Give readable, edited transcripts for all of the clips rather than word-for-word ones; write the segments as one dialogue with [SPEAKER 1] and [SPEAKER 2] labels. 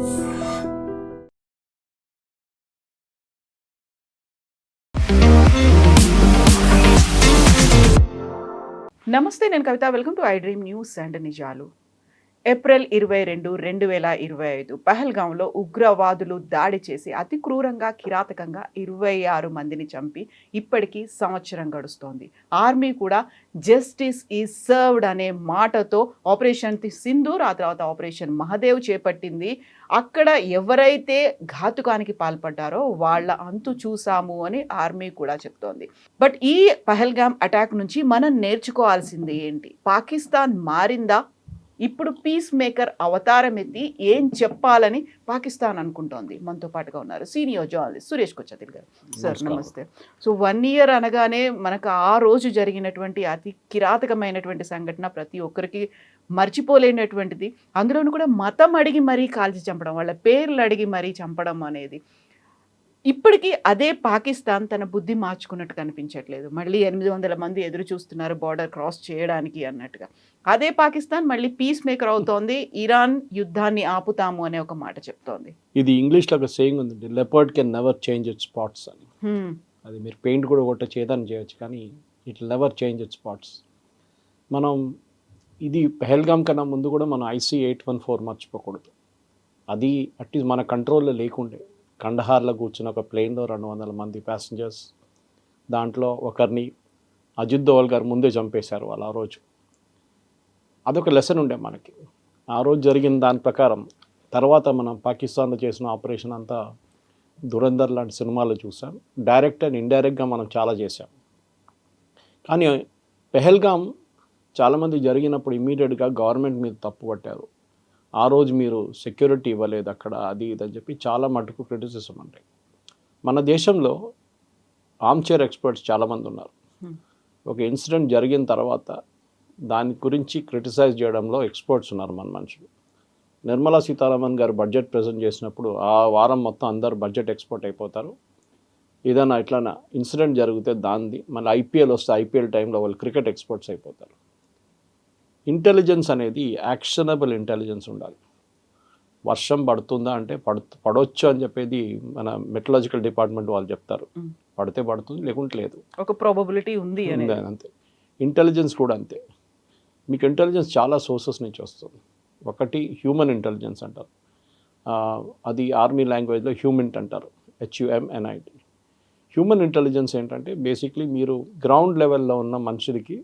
[SPEAKER 1] నమస్తే, నేను Kavitha. Welcome to I dream news and నిజాలు. ఏప్రిల్ 22, 2025 పహల్గాంలో ఉగ్రవాదులు దాడి చేసి అతి క్రూరంగా, కిరాతకంగా 26 మందిని చంపి ఇప్పటికీ సంవత్సరం గడుస్తోంది. ఆర్మీ కూడా జస్టిస్ ఈజ్ సర్వ్డ్ అనే మాటతో ఆపరేషన్ సింధూర్, ఆ తర్వాత ఆపరేషన్ మహదేవ్ చేపట్టింది. అక్కడ ఎవరైతే ఘాతుకానికి పాల్పడ్డారో వాళ్ళ అంతు చూసాము అని ఆర్మీ కూడా చెప్తోంది. బట్ ఈ పహల్గాం అటాక్ నుంచి మనం నేర్చుకోవాల్సింది ఏంటి? పాకిస్తాన్ మారిందా? ఇప్పుడు పీస్ మేకర్ అవతారం ఎత్తి ఏం చెప్పాలని పాకిస్తాన్ అనుకుంటోంది. మనతో పాటుగా ఉన్నారు సీనియర్ జర్నలిస్ట్ సురేష్ కొచ్చతిల్ గారు. సార్ నమస్తే. సో 1 year అనగానే మనకు ఆ రోజు జరిగినటువంటి అతి కిరాతకమైనటువంటి సంఘటన ప్రతి ఒక్కరికి మర్చిపోలేనటువంటిది. అందులోనూ కూడా మతం అడిగి మరీ కాల్చి చంపడం, వాళ్ళ పేర్లు అడిగి మరీ చంపడం అనేది ఇప్పటికీ అదే పాకిస్తాన్ తన బుద్ధి మార్చుకున్నట్టు కనిపించట్లేదు. మళ్ళీ 800 మంది ఎదురు చూస్తున్నారు బార్డర్ క్రాస్ చేయడానికి అన్నట్టుగా. అదే పాకిస్తాన్ మళ్ళీ పీస్ మేకర్ అవుతోంది. ఇరాన్ యుద్ధాన్ని ఆపుతాము అనే ఒక మాట చెప్తోంది.
[SPEAKER 2] ఇది ఇంగ్లీష్లో ఒక సేయింగ్ ఉంది, leopard can never change it's spots అని. అది మీరు పెయింట్ కూడా కొట్ట చేదని చేయొచ్చు, కానీ it never change it's spots. మనం ఇది పెహల్గాం కన్నా ముందు కూడా మనం IC-814 మర్చిపోకూడదు. అది అట్లీస్ట్ మన కంట్రోల్లో లేకుండే. కండహార్లో కూర్చున్న ఒక ప్లేన్లో 200 మంది ప్యాసింజర్స్, దాంట్లో ఒకరిని అజిత్ దోవల్ గారు ముందే చంపేశారు వాళ్ళు ఆ రోజు. అదొక లెసన్ ఉండే మనకి ఆ రోజు జరిగిన దాని ప్రకారం. తర్వాత మనం పాకిస్తాన్లో చేసిన ఆపరేషన్ అంతా దురంధర్ లాంటి సినిమాలు చూసాం. డైరెక్ట్ అండ్ ఇండైరెక్ట్గా మనం చాలా చేసాం. కానీ పెహల్గాం చాలామంది జరిగినప్పుడు ఇమీడియట్గా గవర్నమెంట్ మీద తప్పు పట్టారు. ఆ రోజు మీరు సెక్యూరిటీ ఇవ్వలేదు అక్కడ, అది ఇదని చెప్పి చాలా మటుకు క్రిటిసిజం ఉంటాయి. మన దేశంలో ఆర్మ్చైర్ ఎక్స్పర్ట్స్ చాలామంది ఉన్నారు. ఒక ఇన్సిడెంట్ జరిగిన తర్వాత దాని గురించి క్రిటిసైజ్ చేయడంలో ఎక్స్పర్ట్స్ ఉన్నారు మన మనుషులు. నిర్మలా సీతారామన్ గారు బడ్జెట్ ప్రజెంట్ చేసినప్పుడు ఆ వారం మొత్తం అందరు బడ్జెట్ ఎక్స్పర్ట్ అయిపోతారు. ఏదైనా ఇట్లా ఇన్సిడెంట్ జరిగితే దాన్ని మళ్ళీ IPL వస్తే IPL టైంలో వాళ్ళు క్రికెట్ ఎక్స్పర్ట్స్ అయిపోతారు. ఇంటెలిజెన్స్ అనేది యాక్షనబుల్ ఇంటెలిజెన్స్ ఉండాలి. వర్షం పడుతుందా అంటే పడవచ్చు అని చెప్పేది మన మెట్రలాజికల్ డిపార్ట్మెంట్ వాళ్ళు చెప్తారు. పడితే పడుతుంది, లేకుంటే లేదు, ఒక
[SPEAKER 1] ప్రాబబిలిటీ ఉంది
[SPEAKER 2] అంతే. ఇంటెలిజెన్స్ కూడా అంతే. మీకు ఇంటెలిజెన్స్ చాలా సోర్సెస్ నుంచి వస్తుంది. ఒకటి హ్యూమన్ ఇంటెలిజెన్స్ అంటారు, అది ఆర్మీ లాంగ్వేజ్లో హ్యూమింట్ అంటారు, HUMNIT. హ్యూమన్ ఇంటెలిజెన్స్ ఏంటంటే బేసిక్లీ మీరు గ్రౌండ్ లెవెల్లో ఉన్న మనుషులకి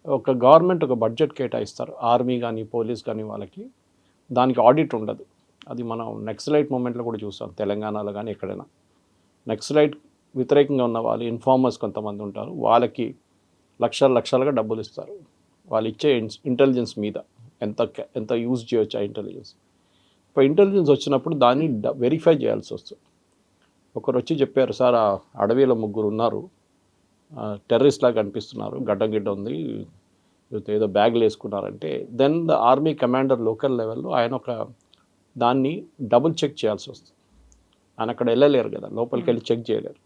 [SPEAKER 2] ఒక గవర్నమెంట్ ఒక బడ్జెట్ కేటాయిస్తారు, ఆర్మీ కానీ పోలీస్ కానీ వాళ్ళకి. దానికి ఆడిట్ ఉండదు. అది మనం నక్సలైట్ మూమెంట్లో కూడా చూస్తాం, తెలంగాణలో కానీ ఎక్కడైనా. నక్సలైట్ వ్యతిరేకంగా ఉన్న వాళ్ళు ఇన్ఫార్మర్స్ కొంతమంది ఉంటారు, వాళ్ళకి లక్షలుగా డబ్బులు ఇస్తారు. వాళ్ళు ఇచ్చే ఇంటెలిజెన్స్ మీద ఎంత యూజ్ చేయొచ్చు ఆ ఇంటెలిజెన్స్. ఇప్పుడు ఇంటెలిజెన్స్ వచ్చినప్పుడు దాన్ని వెరిఫై చేయాల్సి వస్తుంది. ఒకరు వచ్చి చెప్పారు, సార్ ఆ అడవిలో 3 ఉన్నారు, టెర్రరిస్ట్ లాగా కనిపిస్తున్నారు, గడ్డ ఉంది, ఏదో బ్యాగులు వేసుకున్నారంటే then the army commander local లెవెల్లో ఆయన ఒక దాన్ని డబుల్ చెక్ చేయాల్సి వస్తుంది. ఆయన అక్కడ వెళ్ళలేరు కదా, లోపలికి వెళ్ళి చెక్ చేయలేరు.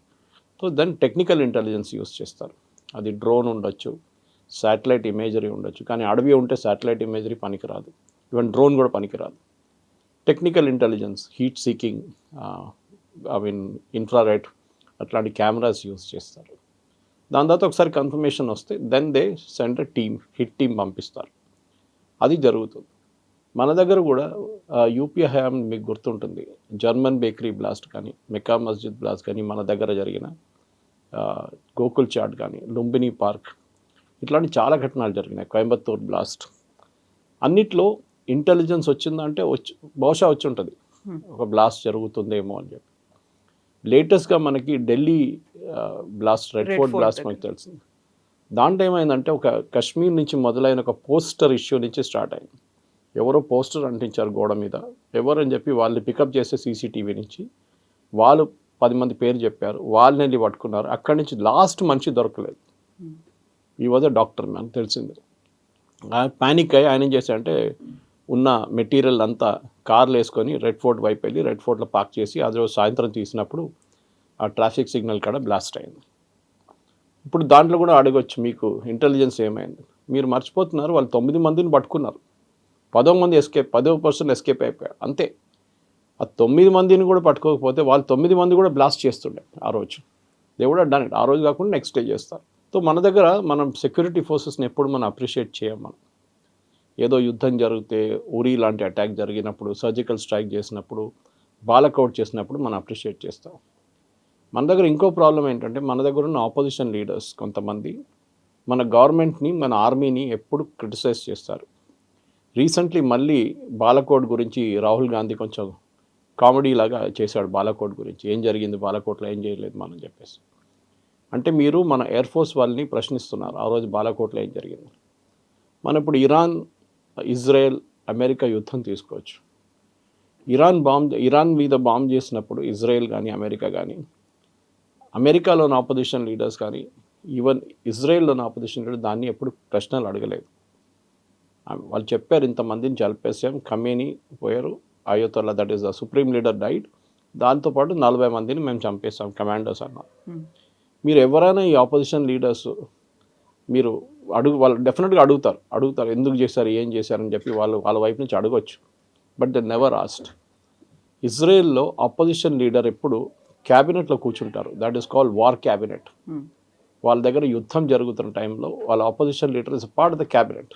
[SPEAKER 2] So then technical intelligence use చేస్తారు. అది డ్రోన్ ఉండొచ్చు, శాటిలైట్ ఇమేజరీ ఉండొచ్చు. కానీ అడవి ఉంటే శాటిలైట్ ఇమేజరీ పనికిరాదు, ఈవెన్ డ్రోన్ కూడా పనికిరాదు. Technical intelligence, heat seeking, infrared అట్లాంటి కెమెరాస్ యూస్ చేస్తారు. దాని తర్వాత ఒకసారి కన్ఫర్మేషన్ వస్తే then they send hit team పంపిస్తారు. అది జరుగుతుంది. మన దగ్గర కూడా యూపీ హయాం మీకు గుర్తుంటుంది, జర్మన్ బేకరీ బ్లాస్ట్ కానీ, మెక్కా మస్జిద్ బ్లాస్ట్ కానీ, మన దగ్గర జరిగిన గోకుల్ చాట్ కానీ, లుంబిని పార్క్, ఇట్లాంటి చాలా ఘటనలు జరిగినాయి, కోయంబత్తూర్ బ్లాస్ట్. అన్నిట్లో ఇంటెలిజెన్స్ వచ్చిందంటే బహుశా వచ్చి ఉంటుంది, ఒక బ్లాస్ట్ జరుగుతుందేమో అని చెప్పి. లేటెస్ట్గా మనకి Delhi blast, red fort blast మనకు తెలిసింది. దాంట్లో ఏమైందంటే ఒక కశ్మీర్ నుంచి మొదలైన ఒక పోస్టర్ ఇష్యూ నుంచి స్టార్ట్ అయింది. ఎవరో పోస్టర్ అంటించారు గోడ మీద, ఎవరని చెప్పి వాళ్ళని పికప్ చేసే CCTV నుంచి వాళ్ళు 10 మంది పేరు చెప్పారు, వాళ్ళని వెళ్ళి పట్టుకున్నారు. అక్కడి నుంచి లాస్ట్ మనిషి దొరకలేదు. ఈ వాజ్ డాక్టర్, నాకు తెలిసింది. ప్యానిక్ అయ్యి ఆయన ఏం చేశారంటే ఉన్న మెటీరియల్ అంతా కార్లు వేసుకొని రెడ్ ఫోర్ట్ వైపు వెళ్ళి రెడ్ ఫోర్ట్లో పార్క్ చేసి ఆ రోజు సాయంత్రం తీసినప్పుడు ఆ ట్రాఫిక్ సిగ్నల్ కాడ బ్లాస్ట్ అయింది. ఇప్పుడు దాంట్లో కూడా అడగొచ్చు, మీకు ఇంటెలిజెన్స్ ఏమైంది? మీరు మర్చిపోతున్నారు, వాళ్ళు 9 మందిని పట్టుకున్నారు, 10వ మంది 10% ఎస్కేప్ అయిపోయారు అంతే. ఆ 9 మందిని కూడా పట్టుకోకపోతే వాళ్ళు 9 మంది కూడా బ్లాస్ట్ చేస్తుండే ఆ రోజు. They would have done it. ఆ రోజు కాకుండా నెక్స్ట్ డే చేస్తారు. సో మన దగ్గర మనం సెక్యూరిటీ ఫోర్సెస్ని ఎప్పుడు మనం అప్రిషియేట్ చేయం మనం. ఏదో యుద్ధం జరిగితే ఉరి లాంటి అటాక్ జరిగినప్పుడు, సర్జికల్ స్ట్రైక్ చేసినప్పుడు, బాలకౌట్ చేసినప్పుడు మనం అప్రిషియేట్ చేస్తాం. మన దగ్గర ఇంకో ప్రాబ్లం ఏంటంటే మన దగ్గర ఉన్న ఆపోజిషన్ లీడర్స్ కొంతమంది మన గవర్నమెంట్ని, మన ఆర్మీని ఎప్పుడు క్రిటిసైజ్ చేస్తారు. రీసెంట్లీ మళ్ళీ బాలకోట్ గురించి రాహుల్ గాంధీ కొంచెం కామెడీ లాగా చేశాడు. బాలకోట్ గురించి ఏం జరిగింది, బాలకోట్లో ఏం చేయలేదు మనం చెప్పేసి. అంటే మీరు మన ఎయిర్ ఫోర్స్ వాళ్ళని ప్రశ్నిస్తున్నారు ఆ రోజు బాలకోట్లో ఏం జరిగింది. మనం ఇప్పుడు ఇజ్రాయెల్, అమెరికా యుద్ధం తీసుకోవచ్చు. ఇరాన్ మీద బాంబ్ చేసినప్పుడు ఇజ్రాయెల్ కానీ అమెరికా కానీ, అమెరికాలోని ఆపోజిషన్ లీడర్స్ కానీ, ఈవెన్ ఇజ్రాయెల్లోని ఆపోజిషన్ లీడర్ దాన్ని ఎప్పుడు ప్రశ్నలు అడగలేదు. వాళ్ళు చెప్పారు ఇంతమందిని చంపేసాం, ఖమేనీ పోయారు, Ayatollah that is the supreme leader died, దాంతోపాటు 40 మందిని మేము చంపేసాం కమాండోస్ అన్నారు. మీరు ఎవరైనా ఈ ఆపోజిషన్ లీడర్స్ మీరు వాళ్ళు డెఫినెట్గా అడుగుతారు ఎందుకు చేశారు, ఏం చేశారని చెప్పి వాళ్ళ వైపు నుంచి అడగొచ్చు. But they never asked. ఇజ్రాయెల్లో ఆపోజిషన్ లీడర్ ఎప్పుడు క్యాబినెట్లో కూర్చుంటారు. That is called war cabinet. వాళ్ళ దగ్గర యుద్ధం జరుగుతున్న టైంలో వాళ్ళ opposition leader is part of the cabinet.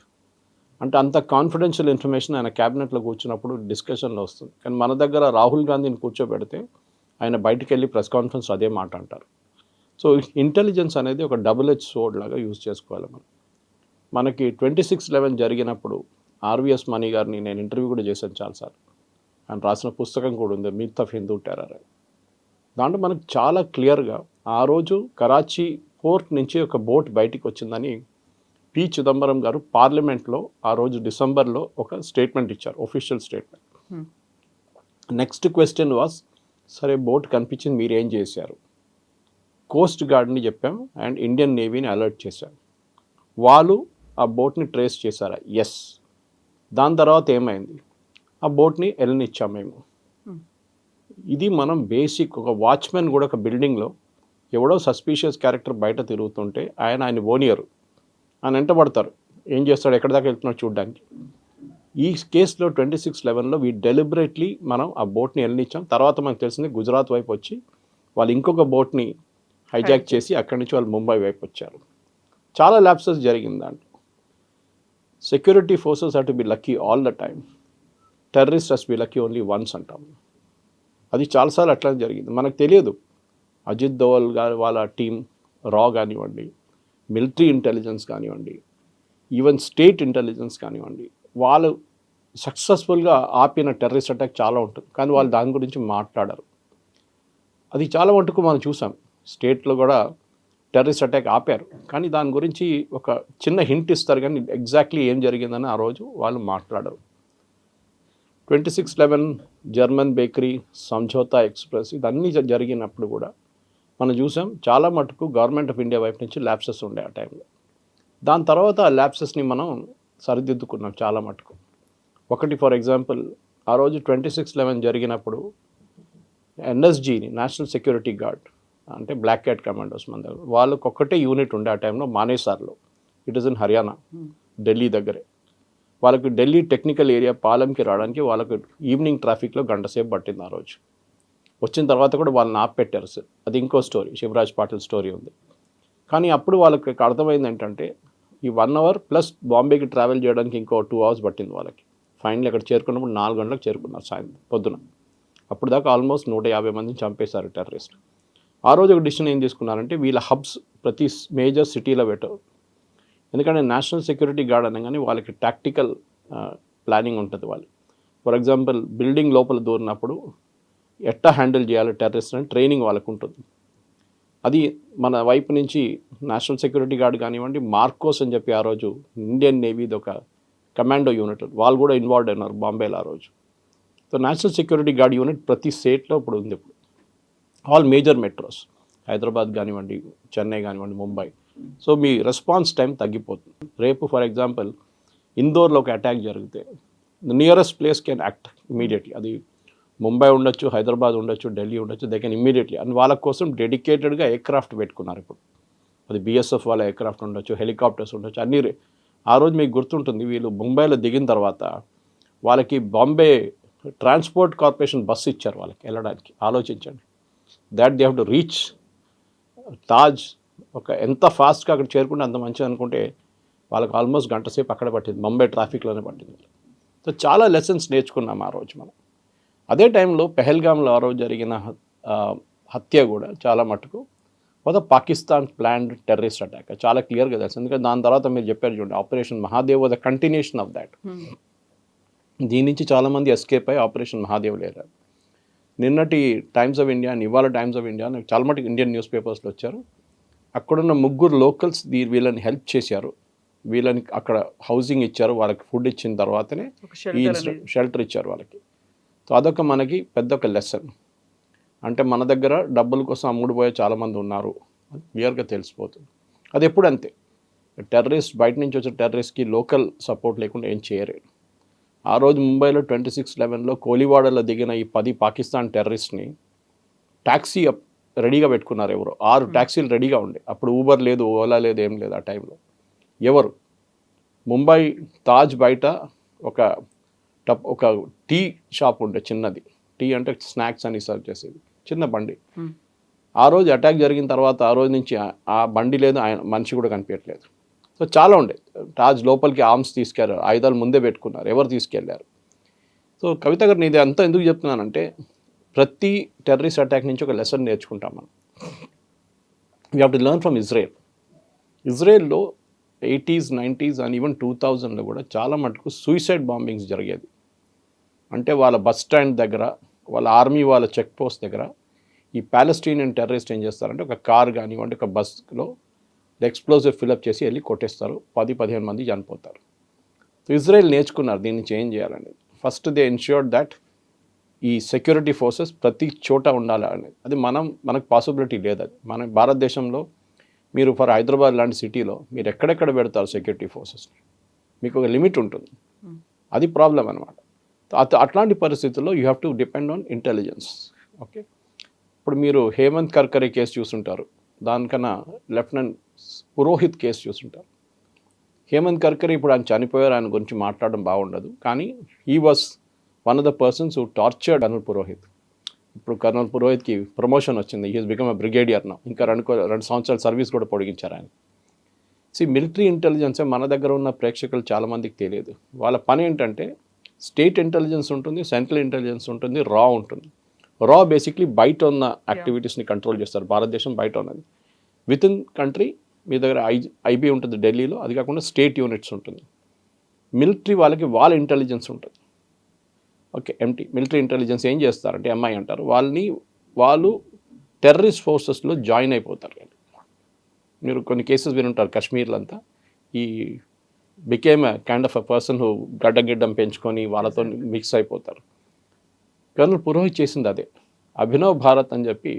[SPEAKER 2] అంటే అంత కాన్ఫిడెన్షియల్ ఇన్ఫర్మేషన్ ఆయన క్యాబినెట్లో కూర్చున్నప్పుడు డిస్కషన్లో వస్తుంది. కానీ మన దగ్గర రాహుల్ గాంధీని కూర్చోబెడితే ఆయన బయటికి వెళ్ళి ప్రెస్ కాన్ఫరెన్స్ అదే మాట అంటారు. సో ఇంటెలిజెన్స్ అనేది ఒక డబుల్ ఎడ్జ్ సోర్డ్ లాగా యూజ్ చేసుకోవాలి మనం. మనకి 26/11 జరిగినప్పుడు ఆర్వీఎస్ మణి గారిని నేను ఇంటర్వ్యూ కూడా చేశాను చాలాసార్లు. ఆయన రాసిన పుస్తకం కూడా ఉంది, మిత్ ఆఫ్ హిందూ టెర్రర్ అని. దాంట్లో మనకు చాలా క్లియర్గా ఆ రోజు కరాచీ పోర్ట్ నుంచి ఒక బోట్ బయటికి వచ్చిందని పి చిదంబరం గారు పార్లమెంట్లో ఆ రోజు డిసెంబర్లో ఒక స్టేట్మెంట్ ఇచ్చారు, official statement. Next question was, సరే బోట్ కనిపించింది, మీరు ఏం చేశారు? కోస్ట్ గార్డ్ని చెప్పాం అండ్ ఇండియన్ నేవీని అలర్ట్ చేశాం. వాళ్ళు ఆ బోట్ని ట్రేస్ చేశారా? ఎస్. దాని తర్వాత ఏమైంది? ఆ బోట్ని వెళ్ళనిచ్చాం మేము. ఇది మనం బేసిక్. ఒక వాచ్మెన్ కూడా ఒక బిల్డింగ్లో ఎవడో సస్పీషియస్ క్యారెక్టర్ బయట తిరుగుతుంటే ఆయన ఓనియరు, ఆయన వెంటబడతారు, ఏం చేస్తాడు, ఎక్కడి దాకా వెళ్తున్నాడు చూడడానికి. ఈ కేసులో 26/11లో డెలిబరేట్లీ మనం ఆ బోట్ని వెళ్ళనిచ్చాం. తర్వాత మనకు తెలిసింది గుజరాత్ వైపు వచ్చి వాళ్ళు ఇంకొక బోట్ని హైజాక్ చేసి అక్కడి నుంచి వాళ్ళు ముంబై వైపు వచ్చారు. చాలా ల్యాప్సెస్ జరిగింది దాంట్లో. Security forces have to be lucky all the time, terrorist has B lucky only once అంటాం. అది చాలాసార్లు అట్లా జరిగింది. మనకు తెలియదు. అజిత్ దోవల్ గారు వాళ్ళ టీం, రా కానివ్వండి, మిలిటరీ ఇంటెలిజెన్స్ కానివ్వండి, ఈవెన్ స్టేట్ ఇంటెలిజెన్స్ కానివ్వండి, వాళ్ళు సక్సెస్ఫుల్గా ఆపిన టెర్రరిస్ట్ అటాక్ చాలా ఉంటుంది, కానీ వాళ్ళు దాని గురించి మాట్లాడరు. అది చాలా మటుకు మనం చూసాం. స్టేట్లో కూడా టెర్రరిస్ట్ అటాక్ ఆపారు, కానీ దాని గురించి ఒక చిన్న హింట్ ఇస్తారు, కానీ ఎగ్జాక్ట్లీ ఏం జరిగిందని ఆ రోజు వాళ్ళు మాట్లాడరు. 26/11 జర్మన్ బేకరీ, సంఝోతా ఎక్స్ప్రెస్, ఇదన్నీ జరిగినప్పుడు కూడా మనం చూసాం చాలా మటుకు గవర్నమెంట్ ఆఫ్ ఇండియా వైపు నుంచి ల్యాప్సెస్ ఉండే ఆ టైంలో. దాని తర్వాత ఆ ల్యాప్సెస్ని మనం సరిదిద్దుకున్నాం చాలా మటుకు. ఒకటి ఫర్ ఎగ్జాంపుల్, ఆ రోజు 26/11 జరిగినప్పుడు ఎన్ఎస్జీని, నేషనల్ సెక్యూరిటీ గార్డ్, అంటే బ్లాక్ క్యాట్ కమాండోస్ మన దగ్గర, వాళ్ళకు ఒక్కటే యూనిట్ ఉండే ఆ టైంలో మానేసార్లో. It is in Haryana, Delhi దగ్గరే. వాళ్ళకి ఢిల్లీ టెక్నికల్ ఏరియా పాలెంకి రావడానికి వాళ్ళకు ఈవినింగ్ ట్రాఫిక్లో గంట సేపు పట్టింది ఆ రోజు. వచ్చిన తర్వాత కూడా వాళ్ళని ఆపెట్టారు సార్, అది ఇంకో స్టోరీ, శివరాజ్ పాటిల్ స్టోరీ ఉంది. కానీ అప్పుడు వాళ్ళకి అర్థమైంది ఏంటంటే ఈ 1 hour ప్లస్ బాంబేకి ట్రావెల్ చేయడానికి ఇంకో 2 hours పట్టింది వాళ్ళకి. ఫైనల్ అక్కడ చేరుకున్నప్పుడు 4 గంటలకు చేరుకున్నారు సాయంత్రం పొద్దున. అప్పుడు దాకా ఆల్మోస్ట్ 150 మందిని చంపేశారు టెర్రరిస్ట్. ఆ రోజు ఒక డిసిషన్ ఏం తీసుకున్నారంటే వీళ్ళ హబ్స్ ప్రతి మేజర్ సిటీలో పెట్టారు. ఎందుకంటే నేషనల్ సెక్యూరిటీ గార్డ్ అనగానే వాళ్ళకి టాక్టికల్ ప్లానింగ్ ఉంటుంది. వాళ్ళు ఫర్ ఎగ్జాంపుల్ బిల్డింగ్ లోపల దూరినప్పుడు ఎట్టా హ్యాండిల్ చేయాలి టెర్రరిస్ట్ అని ట్రైనింగ్ వాళ్ళకు ఉంటుంది. అది మన వైపు నుంచి నేషనల్ సెక్యూరిటీ గార్డ్ కానివ్వండి, మార్కోస్ అని చెప్పి ఆ రోజు ఇండియన్ నేవీది ఒక కమాండో యూనిట్, వాళ్ళు కూడా ఇన్వాల్వ్ అయినారు బాంబేలో ఆ రోజు. So national security gourd unit ప్రతి స్టేట్లో ఇప్పుడు ఉంది. ఇప్పుడు ఆల్ మేజర్ మెట్రోస్, హైదరాబాద్ కానివ్వండి, చెన్నై కానివ్వండి, ముంబై. సో మీ రెస్పాన్స్ టైం తగ్గిపోతుంది. రేపు ఫర్ ఎగ్జాంపుల్ ఇందోర్లో ఒక అటాక్ జరిగితే nearest place can act immediately. అది ముంబై ఉండొచ్చు, హైదరాబాద్ ఉండొచ్చు, ఢిల్లీ ఉండొచ్చు, దే కెన్ ఇమీడియట్లీ. అండ్ వాళ్ళ కోసం డెడికేటెడ్గా ఎయిర్క్రాఫ్ట్ పెట్టుకున్నారు ఇప్పుడు. అది బిఎస్ఎఫ్ వాళ్ళ ఎయిర్క్రాఫ్ట్ ఉండొచ్చు, హెలికాప్టర్స్ ఉండొచ్చు, అన్నీ. ఆ రోజు మీకు గుర్తుంటుంది, వీళ్ళు ముంబైలో దిగిన తర్వాత వాళ్ళకి బాంబే ట్రాన్స్పోర్ట్ కార్పొరేషన్ బస్సు ఇచ్చారు వాళ్ళకి వెళ్ళడానికి. ఆలోచించండి. That they have to reach Taj. ఒక ఎంత ఫాస్ట్గా అక్కడ చేరుకుంటే అంత మంచిది అనుకుంటే వాళ్ళకి ఆల్మోస్ట్ గంట సేపు అక్కడ పట్టింది, ముంబై ట్రాఫిక్లోనే పట్టింది. సో చాలా లెసన్స్ నేర్చుకున్నాం ఆ రోజు మనం. అదే టైంలో పెహల్గామ్లో ఆ రోజు జరిగిన హత్య కూడా చాలా మటుకు ఒక పాకిస్తాన్ ప్లాన్డ్ టెర్రరిస్ట్ అటాక్, చాలా క్లియర్గా తెలుసు. ఎందుకంటే దాని తర్వాత మీరు చెప్పారు చూడండి, operation Mahadev was the continuation of that. దీని నుంచి చాలామంది ఎస్కేప్ అయ్యి ఆపరేషన్ మహాదేవ్ లేరు. నిన్నటి టైమ్స్ ఆఫ్ ఇండియా అని, ఇవాళ టైమ్స్ ఆఫ్ ఇండియా నాకు చాలా మటుకు ఇండియన్ న్యూస్ పేపర్స్లో వచ్చారు. అక్కడున్న 3 లోకల్స్ వీళ్ళని హెల్ప్ చేశారు, వీళ్ళని అక్కడ హౌసింగ్ ఇచ్చారు, వాళ్ళకి ఫుడ్ ఇచ్చిన తర్వాతనే ఈ షెల్టర్ ఇచ్చారు వాళ్ళకి. సో అదొక మనకి పెద్ద ఒక లెసన్. అంటే మన దగ్గర డబ్బుల కోసం అమ్ముడుపోయే చాలామంది ఉన్నారు అని క్లియర్గా తెలిసిపోతుంది. అది ఎప్పుడు అంతే, టెర్రరిస్ట్ బయట నుంచి వచ్చే టెర్రరిస్ట్కి లోకల్ సపోర్ట్ లేకుండా ఏం చేయలేరు. ఆ రోజు ముంబైలో 26/11లో కోలివాడలో దిగిన ఈ 10 పాకిస్తాన్ టెర్రరిస్ట్ని ట్యాక్సీ రెడీగా పెట్టుకున్నారు ఎవరు. 6 ట్యాక్సీలు రెడీగా ఉండే. అప్పుడు ఊబర్ లేదు, ఓలా లేదు, ఏం లేదు ఆ టైంలో. ఎవరు ముంబై తాజ్ బయట ఒక టీ షాప్ ఉండే, చిన్నది. టీ అంటే స్నాక్స్ అని సర్వ్ చేసేది, చిన్న బండి. ఆ రోజు అటాక్ జరిగిన తర్వాత ఆ రోజు నుంచి ఆ బండి లేదు, ఆయన మనిషి కూడా కనిపించట్లేదు. సో చాలా ఉండే. తాజ్ లోపలికి ఆర్మ్స్ తీసుకెళ్లారు, ఆయుధాలు ముందే పెట్టుకున్నారు. ఎవరు తీసుకెళ్లారు? సో కవిత గారు నేను అంతా ఎందుకు చెప్తున్నానంటే, ప్రతి టెర్రరిస్ట్ అటాక్ నుంచి ఒక లెసన్ నేర్చుకుంటాం మనం. We have to learn from Israel. ఇజ్రాయెల్లో 80s, 90s అండ్ ఈవెన్ 2000లో కూడా చాలా మటుకు సూసైడ్ బాంబింగ్స్ జరిగేది. అంటే వాళ్ళ బస్ స్టాండ్ దగ్గర, వాళ్ళ ఆర్మీ వాళ్ళ చెక్ పోస్ట్ దగ్గర ఈ ప్యాలెస్టీనియన్ టెర్రరిస్ట్ ఏం చేస్తారంటే, ఒక కార్ కానివ్వండి, ఒక బస్లో ఎక్స్ప్లోజివ్ ఫిలప్ చేసి వెళ్ళి కొట్టేస్తారు. 10-15 మంది చనిపోతారు. సో ఇజ్రాయెల్ నేర్చుకున్నారు దీన్ని చేంజ్ చేయాలనేది. ఫస్ట్ దే ఎన్ష్యూర్డ్ దట్ ఈ సెక్యూరిటీ ఫోర్సెస్ ప్రతి చోట ఉండాలి అనేది. అది మనకు పాసిబిలిటీ లేదు. అది మన భారతదేశంలో మీరు ఫర్ హైదరాబాద్ లాంటి సిటీలో మీరు ఎక్కడెక్కడ పెడతారు సెక్యూరిటీ ఫోర్సెస్ని, మీకు ఒక లిమిట్ ఉంటుంది. అది ప్రాబ్లం అనమాట. అట్లాంటి పరిస్థితుల్లో you have to depend on intelligence. Okay, ఇప్పుడు మీరు హేమంత్ కర్కరే కేసు చూసుంటారు, దానికన్నా లెఫ్టినెంట్ పురోహిత్ కేసు చూసుంటారు. హేమంత్ కర్కరే ఇప్పుడు ఆయన చనిపోయారు, ఆయన గురించి మాట్లాడడం బాగుండదు, కానీ he was one of the persons who tortured colonel Purohit. ఇప్పుడు కర్నల్ పురోహిత్కి ప్రమోషన్ వచ్చింది, he has become a brigadier now. ఇంకా 2 సంవత్సరాల సర్వీస్ కూడా పొడిగించారు ఆయన. మిలిటరీ ఇంటెలిజెన్సే మన దగ్గర ఉన్న ప్రేక్షకులు చాలామందికి తెలియదు. వాళ్ళ పని ఏంటంటే, స్టేట్ ఇంటెలిజెన్స్ ఉంటుంది, సెంట్రల్ ఇంటెలిజెన్స్ ఉంటుంది, రా ఉంటుంది. రా బేసిక్లీ బయట ఉన్న యాక్టివిటీస్ని కంట్రోల్ చేస్తారు. భారతదేశం బయట ఉన్నది. విత్ ఇన్ కంట్రీ మీ దగ్గర ఐబీ ఉంటుంది ఢిల్లీలో, అది కాకుండా స్టేట్ యూనిట్స్ ఉంటుంది. మిలిటరీ వాళ్ళకి వాళ్ళ ఇంటెలిజెన్స్ ఉంటుంది. ఓకే, మిలిటరీ ఇంటెలిజెన్స్ ఏం చేస్తారంటే ఎంఐ అంటారు, వాళ్ళు టెర్రరిస్ట్ ఫోర్సెస్లో జాయిన్ అయిపోతారు. మీరు కొన్ని కేసెస్ వినుంటారు, కాశ్మీర్లో అంతా he became kind of a person who గడ్డం పెంచుకొని వాళ్ళతో మిక్స్ అయిపోతారు. కర్నల్ పురోహిత్ చేసింది అదే. అభినవ్ భారత్ అని చెప్పి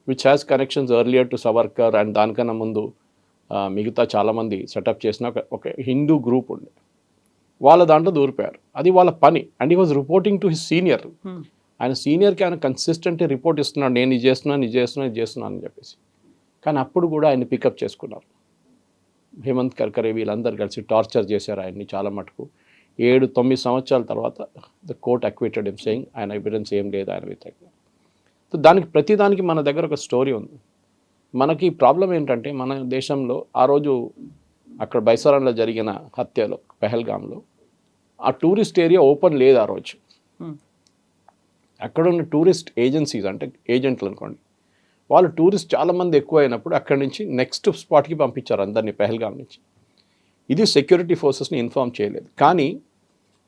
[SPEAKER 2] which has connections earlier to Savarkar and దానికన్నా ముందు మిగతా చాలామంది సెటప్ చేసిన ఒక హిందూ గ్రూప్ ఉండే, వాళ్ళ దాంట్లో దూరిపోయారు. అది వాళ్ళ పని. And he was reporting to his senior. ఆయన సీనియర్కి ఆయన కన్సిస్టెంట్గా రిపోర్ట్ ఇస్తున్నాడు, నేను ఇది చేస్తున్నాను అని చెప్పేసి. కానీ అప్పుడు కూడా ఆయన పికప్ చేసుకున్నారు. హేమంత్ కర్కరే వీళ్ళందరూ కలిసి టార్చర్ చేశారు ఆయన్ని చాలా మటుకు. 7-9 సంవత్సరాల తర్వాత the court acquitted him saying ఆయన ఎవిడెన్స్ ఏం లేదు ఆయన వ్యతిరేకంగా. సో ప్రతిదానికి మన దగ్గర ఒక స్టోరీ ఉంది. మనకి ప్రాబ్లం ఏంటంటే, మన దేశంలో ఆ రోజు అక్కడ బైసారాన్లో జరిగిన హత్యలో, పెహల్గామ్లో ఆ టూరిస్ట్ ఏరియా ఓపెన్ లేదు ఆ రోజు. అక్కడ ఉన్న టూరిస్ట్ ఏజెన్సీస్ అంటే ఏజెంట్లు అనుకోండి, వాళ్ళు టూరిస్ట్ చాలామంది ఎక్కువ అయినప్పుడు అక్కడి నుంచి నెక్స్ట్ స్పాట్కి పంపించారు అందరినీ పెహల్గామ్ నుంచి. ఇది సెక్యూరిటీ ఫోర్సెస్ని ఇన్ఫార్మ్ చేయలేదు. కానీ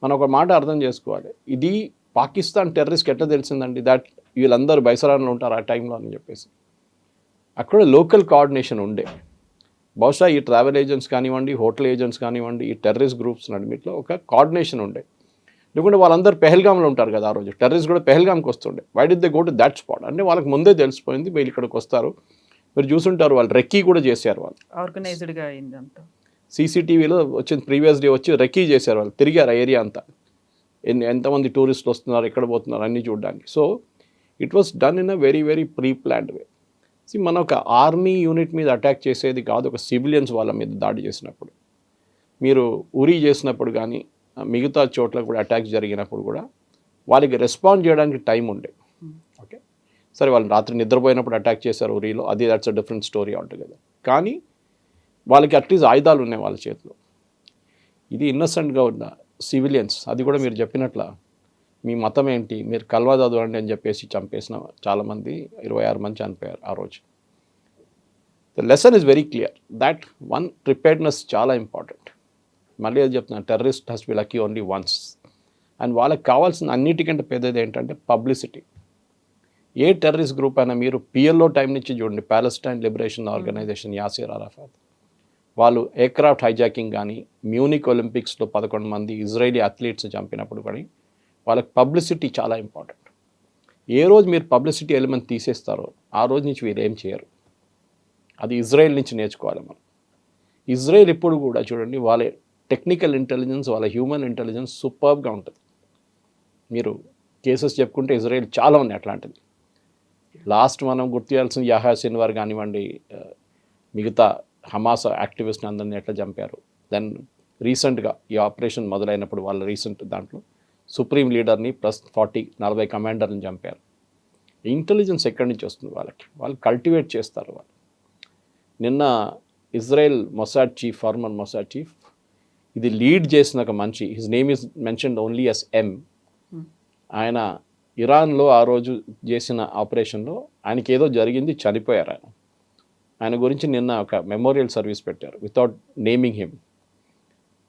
[SPEAKER 2] మనం ఒక మాట అర్థం చేసుకోవాలి, ఇది పాకిస్తాన్ టెర్రరిస్ట్కి ఎట్లా తెలిసిందండి దట్ వీళ్ళందరూ బైసరాన్లో ఉంటారు ఆ టైంలో అని చెప్పేసి. అక్కడ లోకల్ కోఆర్డినేషన్ ఉండే. బహుశా ఈ ట్రావెల్ ఏజెంట్స్ కానివ్వండి, హోటల్ ఏజెంట్స్ కానివ్వండి, ఈ టెర్రరిస్ట్ గ్రూప్స్ నడిమిట్లో ఒక కోఆర్డినేషన్ ఉండే. లేకుంటే వాళ్ళందరూ పెహల్గామ్లో ఉంటారు కదా ఆ రోజు, టెర్రరిస్ట్ కూడా పెహల్గామ్కి వస్తుండే. Why did they go to that spot అంటే వాళ్ళకి ముందే తెలిసిపోయింది వీళ్ళు ఇక్కడికి వస్తారు. మీరు చూసుంటారు, వాళ్ళు రెక్కీ కూడా చేశారు. వాళ్ళు
[SPEAKER 1] ఆర్గనైజ్డ్గా అయింది అంతా.
[SPEAKER 2] సీసీటీవీలో వచ్చింది, ప్రీవియస్ డే వచ్చి రెక్కీ చేశారు, వాళ్ళు తిరిగారు ఆ ఏరియా అంతా, ఎంతమంది టూరిస్టులు వస్తున్నారు, ఎక్కడ పోతున్నారు అన్నీ చూడడానికి. So it was done in a very very pre planned way. మన ఒక ఆర్మీ యూనిట్ మీద అటాక్ చేసేది కాదు, ఒక సివిలియన్స్ వాళ్ళ మీద దాడి చేసినప్పుడు. మీరు ఉరీ చేసినప్పుడు కానీ మిగతా చోట్ల కూడా అటాక్స్ జరిగినప్పుడు కూడా వాళ్ళకి రెస్పాండ్ చేయడానికి టైం ఉండే. ఓకే, సరే వాళ్ళు రాత్రి నిద్రపోయినప్పుడు అటాక్ చేశారు ఉరీలో, అది that's a different story altogether. కానీ వాళ్ళకి అట్లీస్ట్ ఆయుధాలు ఉన్నాయి వాళ్ళ చేతిలో. ఇది ఇన్నసెంట్గా ఉన్న సివిలియన్స్, అది కూడా మీరు చెప్పినట్ల మీ మతం ఏంటి, మీరు కల్వా చదవండి అని చెప్పేసి చంపేసిన చాలామంది, 26 మంది చనిపోయారు ఆ రోజు. The lesson is very clear that one, preparedness చాలా ఇంపార్టెంట్. మళ్ళీ అది చెప్తున్నాను, terrorist has B lucky only once. And వాళ్ళకి కావాల్సిన అన్నిటికంటే పెద్దది ఏంటంటే పబ్లిసిటీ. ఏ టెర్రరిస్ట్ గ్రూప్ అయినా మీరు పిఎల్ఓ టైం నుంచి చూడండి, Palestine Liberation Organisation, Yasser Arafat, వాళ్ళు ఎయిర్క్రాఫ్ట్ హైజాకింగ్ కానీ, మ్యూనిక్ ఒలింపిక్స్లో 11 మంది ఇజ్రాయేలీ అథ్లీట్స్ చంపినప్పుడు కానీ వాళ్ళకి పబ్లిసిటీ చాలా ఇంపార్టెంట్. ఏ రోజు మీరు పబ్లిసిటీ ఎలిమెంట్ తీసేస్తారో ఆ రోజు నుంచి వీరు ఏం చేయరు. అది ఇజ్రాయెల్ నుంచి నేర్చుకోవాలి మనం. ఇజ్రాయెల్ ఎప్పుడు కూడా చూడండి, వాళ్ళ టెక్నికల్ ఇంటెలిజెన్స్, వాళ్ళ హ్యూమన్ ఇంటెలిజెన్స్ సూపర్గా ఉంటుంది. మీరు కేసెస్ చెప్పుకుంటే ఇజ్రాయెల్ చాలా ఉన్నాయి అట్లాంటిది. లాస్ట్ మనం గుర్తు చేయాల్సిన యహ్యా సిన్వార్ కానివ్వండి, మిగతా హమాస్ యాక్టివిస్ట్ని అందరినీ ఎట్లా చంపారు. దెన్ రీసెంట్గా ఈ ఆపరేషన్ మొదలైనప్పుడు వాళ్ళ రీసెంట్ దాంట్లో సుప్రీం లీడర్ని ప్లస్ 40-40 కమాండర్ని చంపారు. ఇంటెలిజెన్స్ ఎక్కడి నుంచి వస్తుంది వాళ్ళకి? వాళ్ళు కల్టివేట్ చేస్తారు వాళ్ళు. నిన్న Israel Mossad chief, farmer Mossad chief, ఇది లీడ్ చేసిన ఒక మనిషి, his name is mentioned only S M. ఆయన ఇరాన్లో ఆ రోజు చేసిన ఆపరేషన్లో ఆయనకి ఏదో జరిగింది, చనిపోయారు ఆయన. ఆయన గురించి నిన్న ఒక మెమోరియల్ సర్వీస్ పెట్టారు వితౌట్ నేమింగ్ హిమ్.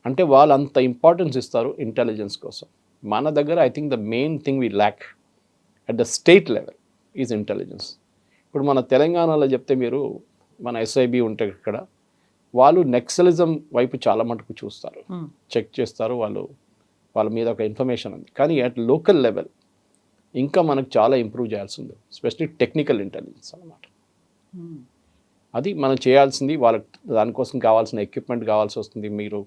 [SPEAKER 2] అంటే వాళ్ళు అంత ఇంపార్టెన్స్ ఇస్తారు ఇంటెలిజెన్స్ కోసం. మన దగ్గర I think the main thing we lakh at the state level is intelligence. ఇప్పుడు మన తెలంగాణలో చెప్తే మీరు, మన ఎస్ఐబి ఉంటే ఇక్కడ, వాళ్ళు నెక్సలిజం వైపు చాలా మటుకు చూస్తారు, చెక్ చేస్తారు, వాళ్ళ మీద ఒక ఇన్ఫర్మేషన్ ఉంది. కానీ అట్ లోకల్ లెవెల్ ఇంకా మనకు చాలా ఇంప్రూవ్ చేయాల్సి ఉంది, ఎస్పెషలీ టెక్నికల్ ఇంటెలిజెన్స్ అన్నమాట. అది మనం చేయాల్సింది. వాళ్ళకి దానికోసం కావాల్సిన ఎక్విప్మెంట్ కావాల్సి వస్తుంది. మీరు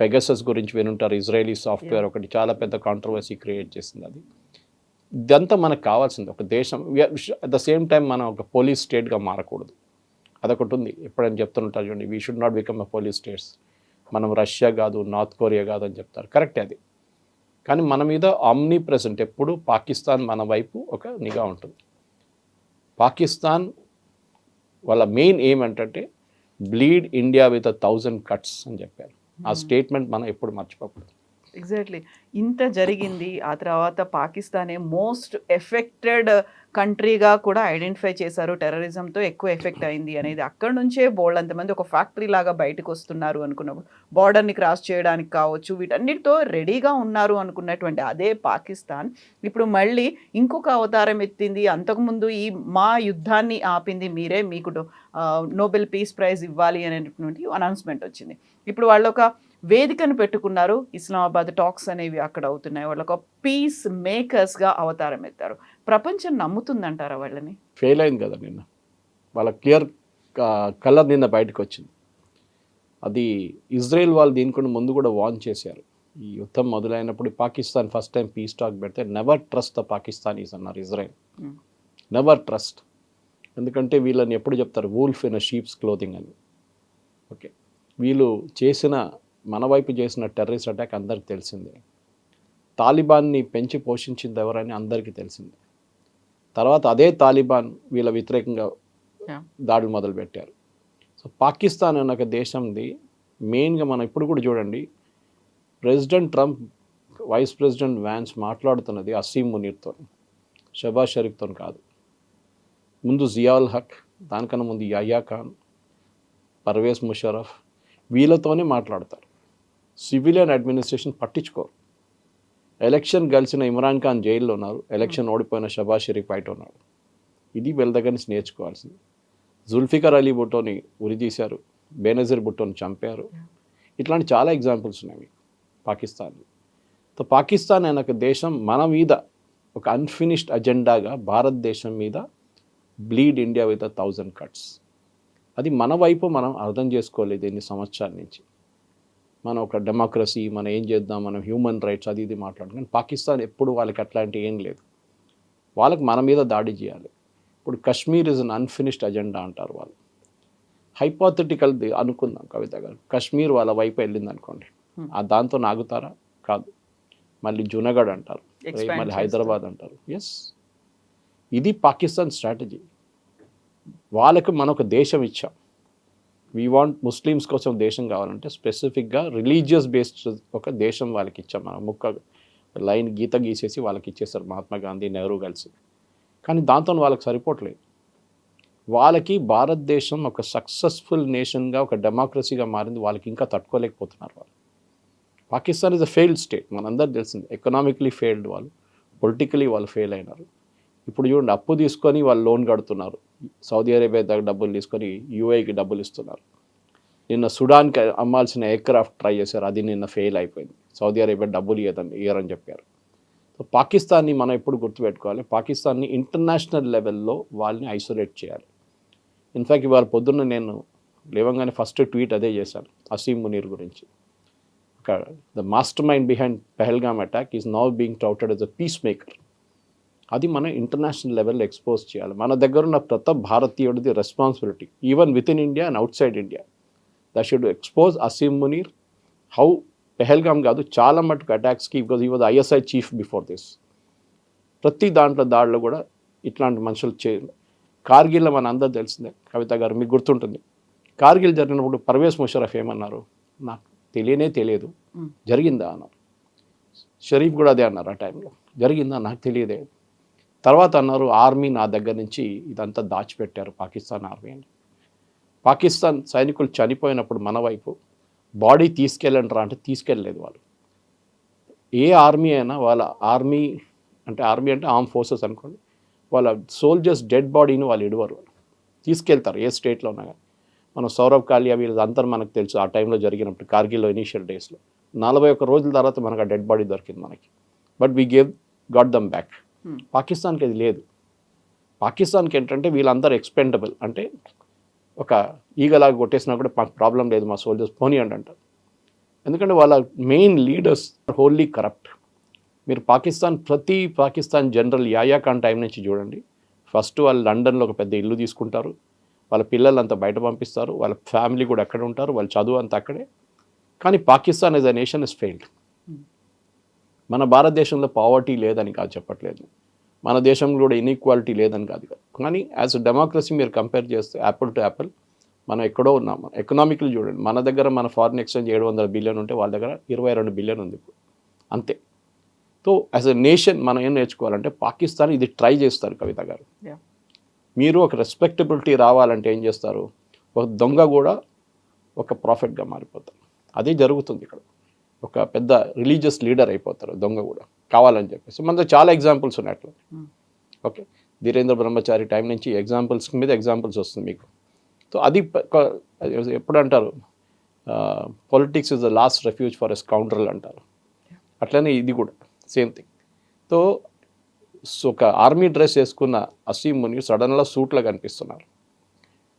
[SPEAKER 2] పెగసస్ గురించి వినుంటారు, ఇజ్రాయలీ సాఫ్ట్వేర్ ఒకటి చాలా పెద్ద కాంట్రవర్సీ క్రియేట్ చేసింది. అది ఇదంతా మనకు కావాల్సింది. ఒక దేశం అట్ ద సేమ్ టైం మనం ఒక పోలీస్ స్టేట్గా మారకూడదు. అదొకటి ఉంది, ఎప్పుడైనా చెప్తుంటారు చూడండి, we should not become a police states. మనం రష్యా కాదు, నార్త్ కొరియా కాదు అని చెప్తారు, కరెక్టే అది. కానీ మన మీద ఆమ్నీ ప్రెసెంట్ ఎప్పుడు పాకిస్తాన్ మన వైపు ఒక నిఘా ఉంటుంది. పాకిస్తాన్ వాళ్ళ మెయిన్ ఏం ఏంటంటే బ్లీడ్ ఇండియా విత్ 1000 cuts అని చెప్పారు. ఆ స్టేట్మెంట్ మనం ఎప్పుడు మర్చిపోకూడదు.
[SPEAKER 1] ఎగ్జాక్ట్లీ. ఇంత జరిగింది, ఆ తర్వాత పాకిస్తానే మోస్ట్ ఎఫెక్టెడ్ కంట్రీగా కూడా ఐడెంటిఫై చేశారు, టెర్రరిజంతో ఎక్కువ ఎఫెక్ట్ అయింది అనేది. అక్కడి నుంచే బోల్డ్ అంతమంది ఒక ఫ్యాక్టరీ లాగా బయటకు వస్తున్నారు అనుకున్నప్పుడు, బార్డర్ని క్రాస్ చేయడానికి కావచ్చు, వీటన్నిటితో రెడీగా ఉన్నారు అనుకున్నటువంటి అదే పాకిస్తాన్ ఇప్పుడు మళ్ళీ ఇంకొక అవతారం ఎత్తింది. అంతకుముందు ఈ మా యుద్ధాన్ని ఆపింది మీరే, మీకు నోబెల్ పీస్ ప్రైజ్ ఇవ్వాలి అనేటువంటి అనౌన్స్మెంట్ వచ్చింది. ఇప్పుడు వాళ్ళు ఒక వేదికను పెట్టుకున్నారు, ఇస్లామాబాద్ టాక్స్ అనేవి అక్కడ అవుతున్నాయి. వాళ్ళు ఒక పీస్ మేకర్స్గా అవతారం ఎత్తారు. ప్రపంచం నమ్ముతుందంటారా వాళ్ళని?
[SPEAKER 2] ఫెయిల్ అయింది కదా నిన్న, వాళ్ళ క్లియర్ కలర్ నిన్న బయటకు వచ్చింది. అది ఇజ్రాయెల్ వాళ్ళు దీనికన్నా ముందు కూడా వార్న్ చేశారు. ఈ యుద్ధం మొదలైనప్పుడు Pakistan first time peace talk పెడితే నెవర్ ట్రస్ట్ ద పాకిస్తానీస్ అన్నారు ఇజ్రాయెల్. Never trust. ఎందుకంటే వీళ్ళని ఎప్పుడు చెప్తారు, wolf in a sheep's clothing అని. ఓకే, వీళ్ళు చేసిన, మన వైపు చేసిన టెర్రరిస్ట్ అటాక్ అందరికి తెలిసిందే. తాలిబాన్ని పెంచి పోషించింది ఎవరని అందరికీ తెలిసిందే. తర్వాత అదే తాలిబాన్ వీళ్ళ వ్యతిరేకంగా దాడులు మొదలుపెట్టారు. సో పాకిస్తాన్ అనే ఒక దేశంది మెయిన్గా మనం ఇప్పుడు కూడా చూడండి, president Trump, vice president Vance మాట్లాడుతున్నది అసీం మునీర్తో, షబాజ్ షరీఫ్తో కాదు. ముందు జియాउल హక్, దానికన్నా ముందు యహ్యా ఖాన్, పర్వేజ్ ముషర్రఫ్, వీళ్ళతోనే మాట్లాడతారు. సివిలియన్ అడ్మినిస్ట్రేషన్ పట్టించుకోరు. ఎలక్షన్ గెలిచిన ఇమ్రాన్ ఖాన్ జైల్లో ఉన్నారు, ఎలక్షన్ ఓడిపోయిన షబాజ్ షరీఫ్ బయట ఉన్నాడు. ఇది వీళ్ళ దగ్గర నుంచి నేర్చుకోవాల్సింది. జుల్ఫికర్ అలీ భుట్టోని ఉరితీశారు, బేనజీర్ భుట్టోని చంపారు. ఇట్లాంటి చాలా ఎగ్జాంపుల్స్ ఉన్నాయి పాకిస్తాన్లో. సో పాకిస్తాన్ అనే ఒక దేశం మన మీద ఒక అన్ఫినిష్డ్ అజెండాగా భారతదేశం మీద బ్లీడ్ ఇండియా విత్ 1000 cuts. అది మన వైపు మనం అర్థం చేసుకోలేదు ఎన్ని సంవత్సరాల నుంచి. మనం ఒక డెమోక్రసీ, మనం ఏం చేద్దాం, మనం హ్యూమన్ రైట్స్ అది ఇది మాట్లాడుకుని, పాకిస్తాన్ ఎప్పుడు వాళ్ళకి అట్లాంటి ఏం లేదు. వాళ్ళకి మన మీద దాడి చేయాలి. ఇప్పుడు Kashmir is an unfinished agenda అంటారు వాళ్ళు. హైపోథెటికల్ అనుకుందాం కవిత గారు, కశ్మీర్ వాళ్ళ వైపు వెళ్ళింది అనుకోండి, దాంతో నాగుతారా? కాదు. మళ్ళీ జునగఢ్ అంటారు,
[SPEAKER 1] Expand
[SPEAKER 2] మళ్ళీ
[SPEAKER 1] చేస్తారు.
[SPEAKER 2] హైదరాబాద్ అంటారు. ఎస్, ఇది పాకిస్తాన్ స్ట్రాటజీ. వాళ్ళకు మనం ఒక దేశం ఇచ్చాం. వీ వాంట్ ముస్లిమ్స్ కోసం దేశం కావాలంటే స్పెసిఫిక్గా రిలీజియస్ బేస్డ్ ఒక దేశం వాళ్ళకి ఇచ్చాం. మనం ముక్క లైన్ గీత గీసేసి వాళ్ళకి ఇచ్చేస్తారు మహాత్మా గాంధీ, నెహ్రూ కలిసి. కానీ దాంతో వాళ్ళకి సరిపోవట్లేదు. వాళ్ళకి భారతదేశం ఒక సక్సెస్ఫుల్ నేషన్గా, ఒక డెమోక్రసీగా మారింది. వాళ్ళకి ఇంకా తట్టుకోలేకపోతున్నారు వాళ్ళు. Pakistan is a failed state, మనందరూ తెలిసింది. ఎకనామికలీ ఫెయిల్డ్ వాళ్ళు, పొలిటికలీ వాళ్ళు ఫెయిల్ అయినారు. ఇప్పుడు చూడండి, అప్పు తీసుకొని వాళ్ళు లోన్ కడుతున్నారు. సౌదీ అరేబియా దగ్గర డబ్బులు తీసుకొని యూఏకి డబ్బులు ఇస్తున్నారు. నిన్న సుడాన్కి అమ్మాల్సిన ఎయిర్క్రాఫ్ట్ ట్రై చేశారు, అది నిన్న ఫెయిల్ అయిపోయింది. సౌదీ అరేబియా డబ్బులు ఇయ్యరని చెప్పారు. సో పాకిస్తాన్ని మనం ఎప్పుడు గుర్తుపెట్టుకోవాలి, పాకిస్తాన్ని ఇంటర్నేషనల్ లెవెల్లో వాళ్ళని ఐసోలేట్ చేయాలి. ఇన్ఫ్యాక్ట్ ఇవాళ పొద్దున్న నేను లేవంగానే ఫస్ట్ ట్వీట్ అదే చేశాను అసీం మునీర్ గురించి. The mastermind behind Pahalgam attack is now being touted as a peacemaker. అది మనం ఇంటర్నేషనల్ లెవెల్లో ఎక్స్పోజ్ చేయాలి. మన దగ్గర ఉన్న ప్రతి భారతీయుడిది responsibility, even within India and outside India. That should expose Asim Munir how Pahalgam కాదు, చాలా మటుకు అటాక్స్కి, because he was ISI chief before this. ప్రతి దాడిలో కూడా ఇట్లాంటి మనుషులు కార్గిల్లో మన అందరూ తెలిసిందే. కవిత గారు మీకు గుర్తుంటుంది, కార్గిల్ జరిగినప్పుడు పర్వేజ్ ముషరఫ్ ఏమన్నారు, నాకు తెలియదు, జరిగిందా అన్నారు. షరీఫ్ కూడా అదే అన్నారు ఆ టైంలో, జరిగిందా నాకు తెలియదే. తర్వాత అన్నారు, ఆర్మీ నా దగ్గర నుంచి ఇదంతా దాచిపెట్టారు, పాకిస్తాన్ ఆర్మీ అని. పాకిస్తాన్ సైనికులు చనిపోయినప్పుడు మన వైపు బాడీ తీసుకెళ్ళండి రా అంటే తీసుకెళ్ళలేదు వాళ్ళు. ఏ ఆర్మీ అయినా వాళ్ళ ఆర్మీ అంటే ఆర్మ్ ఫోర్సెస్ అనుకోండి, వాళ్ళ సోల్జర్స్ డెడ్ బాడీని వాళ్ళు ఇడవరు, తీసుకెళ్తారు ఏ స్టేట్లో ఉన్నా కానీ. మనం సౌరవ్ కాలియా వీళ్ళంతా మనకు తెలుసు ఆ టైంలో జరిగినప్పుడు, కార్గిల్లో ఇనీషియల్ డేస్లో 41 రోజుల తర్వాత మనకు ఆ డెడ్ బాడీ దొరికింది మనకి. But we got dum back. పాకిస్తాన్కి అది లేదు. పాకిస్తాన్కి ఏంటంటే వీళ్ళందరూ ఎక్స్పెండబుల్, అంటే ఒక ఈగలాగా కొట్టేసినా కూడా మాకు ప్రాబ్లం లేదు, మా సోల్జర్స్ పోనీయండి అంటారు. ఎందుకంటే వాళ్ళ మెయిన్ లీడర్స్ హోల్లీ కరప్ట్. మీరు పాకిస్తాన్ జనరల్ యాయా ఖాన్ టైం నుంచి చూడండి, ఫస్ట్ వాళ్ళు లండన్లో ఒక పెద్ద ఇల్లు తీసుకుంటారు, వాళ్ళ పిల్లలంతా బయట పంపిస్తారు, వాళ్ళ ఫ్యామిలీ కూడా అక్కడే ఉంటారు, వాళ్ళ చదువు అంతా అక్కడే. కానీ Pakistan as a nation is failed. మన భారతదేశంలో పావర్టీ లేదని కాదు చెప్పట్లేదు, మన దేశంలో కూడా ఇన్ఈక్వాలిటీ లేదని కాదు. కానీ యాజ్ అ డెమోక్రసీ మీరు కంపేర్ చేస్తే యాపిల్ టు యాపిల్ మనం ఎక్కడో ఉన్నాం. ఎకనామిక్లు చూడండి, మన దగ్గర మన ఫారిన్ ఎక్స్చేంజ్ 700 బిలియన్ ఉంటే వాళ్ళ దగ్గర 22 బిలియన్ ఉంది ఇప్పుడు, అంతే. సో యాజ్ అ నేషన్ మనం ఏం నేర్చుకోవాలంటే, పాకిస్తాన్ ఇది ట్రై చేస్తారు కవిత గారు. మీరు ఒక రెస్పెక్టబిలిటీ రావాలంటే ఏం చేస్తారు, ఒక దొంగ కూడా ఒక ప్రాఫిట్గా మారిపోతారు. అదే జరుగుతుంది ఇక్కడ. ఒక పెద్ద రిలీజియస్ లీడర్ అయిపోతారు దొంగ కూడా కావాలని చెప్పేసి. మనతో చాలా ఎగ్జాంపుల్స్ ఉన్నాయి అట్లా. ఓకే, ధీరేంద్ర బ్రహ్మచారి టైం నుంచి ఎగ్జాంపుల్స్ మీద ఎగ్జాంపుల్స్ వస్తుంది మీకు. సో అది ఎప్పుడు అంటారు, politics is the last refuge for a scoundrel అంటారు. అట్లనే ఇది కూడా సేమ్ థింగ్. సో ఒక ఆర్మీ డ్రెస్ వేసుకున్న అసీం మునీర్ సడన్గా సూట్లో కనిపిస్తున్నారు.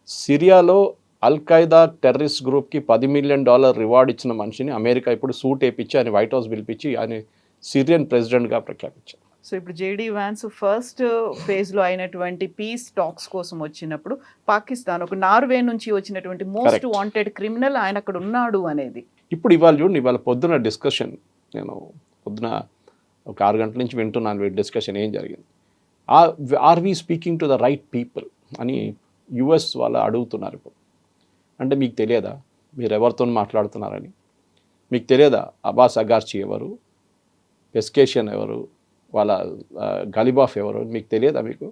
[SPEAKER 2] సిరియాలో అల్ఖైదా టెర్రరిస్ట్ గ్రూప్కి $10 మిలియన్ రివార్డ్ ఇచ్చిన మనిషిని అమెరికా ఇప్పుడు సూట్ వేయించి ఆయన వైట్ హౌస్ పిలిపించి ఆయన సిరియన్ ప్రెసిడెంట్గా ప్రఖ్యాపించారు.
[SPEAKER 1] సో ఇప్పుడు జేడీ వ్యాన్స్ ఫస్ట్ ఫేజ్లో అయినటువంటి పీస్ టాక్స్ కోసం వచ్చినప్పుడు పాకిస్తాన్ ఒక నార్వే నుంచి వచ్చినటువంటి మోస్ట్ వాంటెడ్ క్రిమినల్ ఆయన అక్కడ ఉన్నాడు అనేది.
[SPEAKER 2] ఇప్పుడు ఇవాళ చూడండి, ఇవాళ పొద్దున డిస్కషన్, నేను పొద్దున ఒక 6 గంటల నుంచి వింటున్నాను డిస్కషన్ ఏం జరిగింది. Are we speaking to the right people అని యుఎస్ వాళ్ళు అడుగుతున్నారు ఇప్పుడు. అంటే మీకు తెలియదా మీరు ఎవరితో మాట్లాడుతున్నారని? మీకు తెలియదా అబ్బాస్ అగార్చి ఎవరు, పెస్కేషన్ ఎవరు, వాళ్ళ గలిబాఫ్ ఎవరు మీకు తెలియదా? మీకు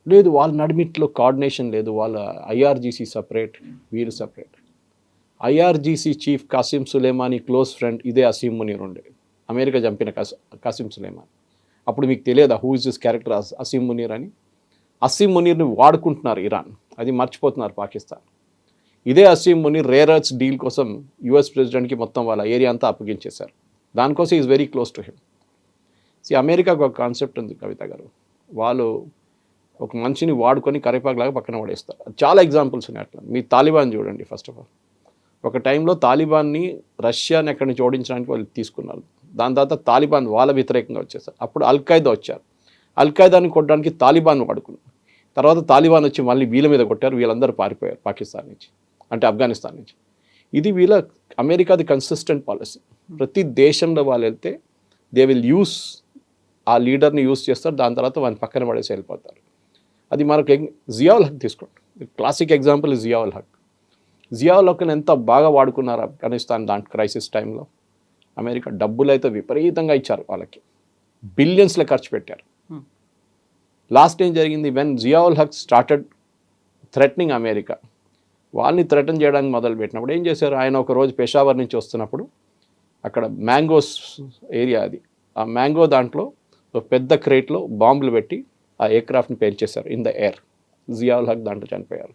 [SPEAKER 2] లేదు. వాళ్ళ నడిమిట్లో కోఆర్డినేషన్ లేదు. వాళ్ళ ఐఆర్జీసీ సపరేట్, వీరు separate. IRGC chief Qasem Soleimani close friend ఇదే అసీం మునీర్ ఉండే, అమెరికా చంపిన కాసిం సులేమానీ. అప్పుడు మీకు తెలియదా who is this character Asim Munir అని? అసీం మునీర్ని వాడుకుంటున్నారు ఇరాన్, అది మర్చిపోతున్నారు పాకిస్తాన్. ఇదే Asim Munir rare earths deal కోసం యుఎస్ ప్రెసిడెంట్కి మొత్తం వాళ్ళ ఏరియా అంతా అప్పగించేశారు. దానికోసం is very close to him. అమెరికాకు ఒక కాన్సెప్ట్ ఉంది కవిత గారు, వాళ్ళు ఒక మనిషిని వాడుకొని కరివేపాకులాగా పక్కన పడేస్తారు. చాలా ఎగ్జాంపుల్స్ ఉన్నాయి అట్లా. మీ తాలిబాన్ చూడండి. ఫస్ట్ ఆఫ్ ఆల్ ఒక టైంలో తాలిబాన్ని రష్యాని ఎక్కడి నుంచి ఓడించడానికి వాళ్ళు తీసుకున్నారు. దాని తర్వాత తాలిబాన్ వాళ్ళ వ్యతిరేకంగా వచ్చేసారు. అప్పుడు అల్ఖైదా వచ్చారు. అల్ఖైదాని కొట్టడానికి తాలిబాన్ వాడుకున్నారు. తర్వాత తాలిబాన్ వచ్చి మళ్ళీ వీళ్ళ మీద కొట్టారు. వీళ్ళందరూ పారిపోయారు పాకిస్తాన్ నుంచి, అంటే ఆఫ్ఘనిస్తాన్ నుంచి. ఇది వీళ్ళ అమెరికాది కన్సిస్టెంట్ పాలసీ. ప్రతి దేశంలో వాళ్ళు వెళ్తే దే విల్ యూస్ ఆ లీడర్ని యూస్ చేస్తారు, దాని తర్వాత వాని పక్కన పడేసి వెళ్ళిపోతారు. అది మనకు జియావుల్ హక్ తీసుకోండి, క్లాసిక్ ఎగ్జాంపుల్ జియావుల్ హక్. జియావుల్ హక్ని ఎంత బాగా వాడుకున్నారు ఆఫ్ఘనిస్తాన్ దాంట్ క్రైసిస్ టైంలో. అమెరికా డబ్బులు అయితే విపరీతంగా ఇచ్చారు వాళ్ళకి, బిలియన్స్లో ఖర్చు పెట్టారు. లాస్ట్ ఏం జరిగింది, when Ziaul Haq started threatening America, వాళ్ళని థ్రెటన్ చేయడానికి మొదలుపెట్టినప్పుడు ఏం చేశారు, ఆయన ఒక రోజు పెషావర్ నుంచి వస్తున్నప్పుడు అక్కడ మ్యాంగోస్ ఏరియా అది, ఆ మ్యాంగో దాంట్లో ఒక పెద్ద క్రేట్లో బాంబులు పెట్టి ఆ ఎయిర్క్రాఫ్ట్ని పేల్చేశారు in the air. Zia-ul Haq దాంట్లో చనిపోయారు.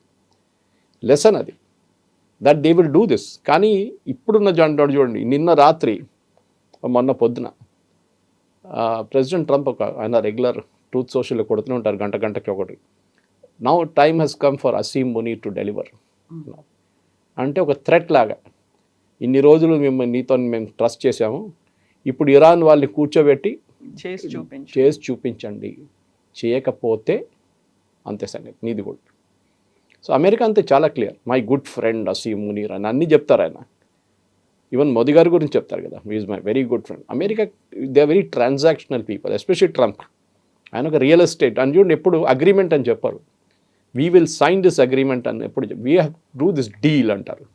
[SPEAKER 2] లెసన్ అది, that they will do this. కానీ ఇప్పుడున్న జంట చూడండి, నిన్న రాత్రి మొన్న పొద్దున ప్రెసిడెంట్ ట్రంప్ ఆయన రెగ్యులర్ ట్రూత్ సోషల్లో కొడుతూనే ఉంటారు గంటకి ఒకటి, now time he's come for Asim Munir to deliver. అంటే ఒక థ్రెట్ లాగా, ఇన్ని రోజులు నీతో మేము ట్రస్ట్ చేసాము, ఇప్పుడు ఇరాన్ వాళ్ళని కూర్చోబెట్టి చేసి చూపించండి, చేయకపోతే అంతే సంగతి నీది కూడా. సో అమెరికా అంతే చాలా clear, my good friend Asim Munir అని అన్నీ చెప్తారు ఆయన. ఈవెన్ మోదీ గారి గురించి చెప్తారు కదా, is my very good friend. America they are very transactional people, especially Trump. ఆయన ఒక రియల్ ఎస్టేట్ అని చూడండి, ఎప్పుడు అగ్రిమెంట్ అని చెప్పారు, we will sign this agreement అని ఎప్పుడు, we have do this deal అంటారు.